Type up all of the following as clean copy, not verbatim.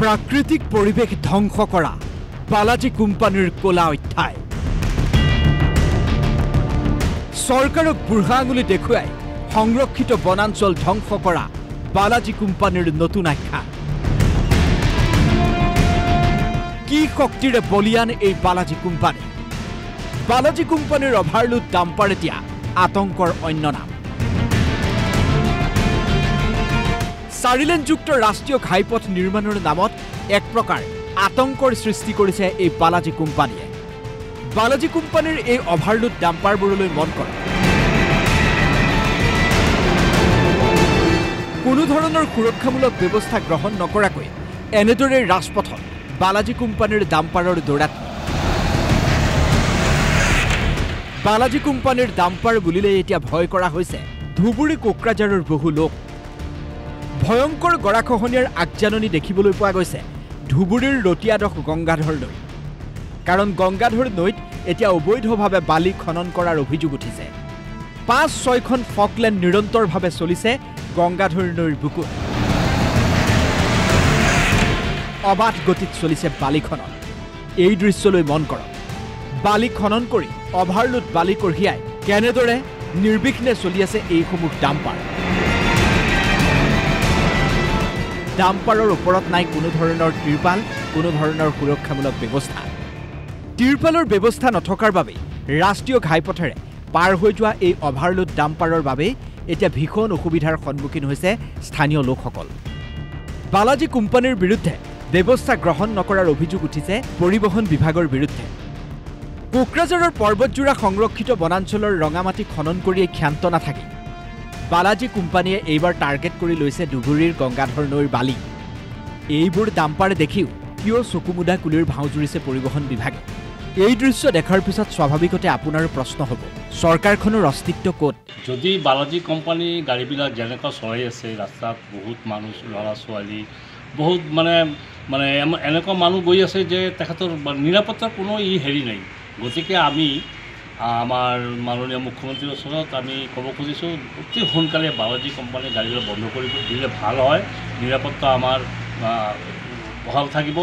প্ৰাকৃতিক পৰিৱেশ ধ্বংস কৰা বালাজী কোম্পানীৰ কোলা অধ্যায় চৰকাৰক বুঢ়া আঙুলি দেখুৱাই সংৰক্ষিত বনাঞ্চল ধ্বংস কৰা বালাজী কোম্পানীৰ নতুন আখ্যা কি শক্তিৰে বলিয়ান এই বালাজী কোম্পানীৰ অভাৰলোড ডাম্পাৰ এতিয়া আতংকৰ অন্য নাম চাৰিলেনযুক্ত ৰাষ্ট্ৰীয় ঘাইপথ নিৰ্মাণৰ নামত এক প্ৰকাৰ আতংকৰ সৃষ্টি কৰিছে এই বালাজী কোম্পানীয়ে বালাজী কোম্পানীৰ এই অভাৰলোড ডাম্পাৰবোৰলৈ মন কৰা কোনো ধৰণৰ সুৰক্ষামূলক ব্যৱস্থা গ্ৰহণ নকৰাকৈ এনেদৰে ৰাজপথত বালাজী কোম্পানীৰ ডাম্পাৰৰ দৌৰাত বালাজী কোম্পানীৰ ডাম্পাৰ বুলিলে এতিয়া ভয় কৰা হৈছে ধুবুৰী কোকৰাঝাৰৰ বহু লোক ভয়ংকৰ গৰাখহনীয়াৰ আগজাননী দেখিবলৈ পোৱা গৈছে ধুবুৰীৰ ৰতিয়াদহ গংগাধৰ নৈ কাৰণ গংগাধৰ নৈত এতিয়া অবৈধভাৱে বালি খনন কৰাৰ অভিযোগ উঠিছে ৫-৬খন ফকলেণ্ড নিৰন্তৰভাৱে চলিছে গংগাধৰ নৈৰ বুকুত অবাধ গতিত চলিছে বালি খনন এই দৃশ্যলৈ মন কৰক বালি খনন কৰি অভাৰলোড বালি কঢ়িয়াই কেনেদৰে নিৰ্বিঘ্নে চলি আছে এইসমূহ ডাম্পাৰৰ ওপৰত নাই কোনো ধৰণৰ ত্ৰিপাল কোনো ধৰণৰ সুৰক্ষামূলক ব্যৱস্থা ত্ৰিপালৰ ব্যৱস্থা নথকাৰ বাবে ৰাষ্ট্ৰীয় ঘাইপথেৰে পাৰ হৈ যোৱা এই অভাৰলোড ডাম্পাৰৰ বাবে এতিয়া ভীষণ অসুবিধাৰ সন্মুখীন হৈছে স্থানীয় লোকসকল বালাজী কোম্পানীৰ বিৰুদ্ধে ব্যৱস্থা গ্ৰহণ নকৰাৰ অভিযোগ উঠিছে পৰিবহণ বিভাগৰ বিৰুদ্ধে কোকৰাঝাৰৰ পৰ্বতজোৰা সংৰক্ষিত বনাঞ্চলৰ ৰঙামাটি খনন কৰিয়ে ক্ষান্ত নাথাকি বালাজী কোম্পানীয়ে এইবাৰ টাৰ্গেট কৰি লৈছে ধুবুৰীৰ গংগাধৰ নৈৰ বালি এইবোৰ ডাম্পাৰ দেখিও কিয় চকুমুদা কুলিৰ ভাও জুৰিছে পৰিবহণ বিভাগে এই দৃশ্য দেখাৰ পিছত স্বাভাৱিকতে আপোনাৰ প্ৰশ্ন হ'ব চৰকাৰখনৰ অস্তিত্ব ক'ত যদি বালাজী কোম্পানী গাড়ীবিলাক যেনেকুৱা চলাই আছে ৰাস্তাত বহুত মানুহ ল'ৰা ছোৱালী বহুত মানে এনেকুৱা মানুহ গৈ আছে যে তেখেতৰ নিৰাপত্তাৰ কোনো হেৰি নাই গতিকে আমি আমাৰ মাননীয় মুখ্যমন্ত্ৰীৰ ওচৰত আমি ক'ব খুজিছোঁ অতি সোনকালে বালাজী কোম্পানীৰ গাড়ীবিলাক বন্ধ কৰি দিলে ভাল হয় নিৰাপত্তা আমাৰ ভাল থাকিব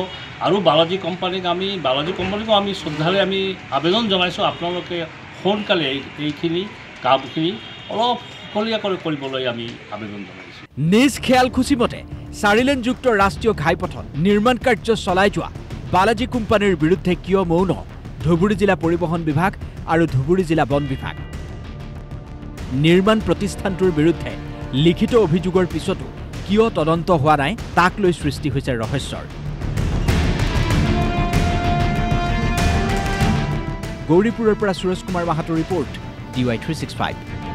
আৰু বালাজী কোম্পানীকো আমি শ্ৰদ্ধাৰে আমি আবেদন জনাইছোঁ আপোনালোকে সোনকালে এইখিনি কামখিনি অলপ সকলীয়াকৈ কৰিবলৈ আমি আবেদন জনাইছোঁ নিজ খেয়ালখুচি মতে চাৰিলেনযুক্ত ৰাষ্ট্ৰীয় ঘাইপথত নিৰ্মাণ কাৰ্য চলাই যোৱা বালাজী কোম্পানীৰ বিৰুদ্ধে কিয় মৌন ধুবুৰী জিলা পৰিবহণ বিভাগ আৰু ধুবুৰী জিলা বন বিভাগ নিৰ্মাণ প্ৰতিষ্ঠানটোৰ বিৰুদ্ধে লিখিত অভিযোগৰ পিছতো কিয় তদন্ত হোৱা নাই তাক লৈ সৃষ্টি হৈছে ৰহস্যৰ গৌৰীপুৰৰ পৰা সুৰজ কুমাৰ মাহাতৰ ৰিপৰ্ট DY365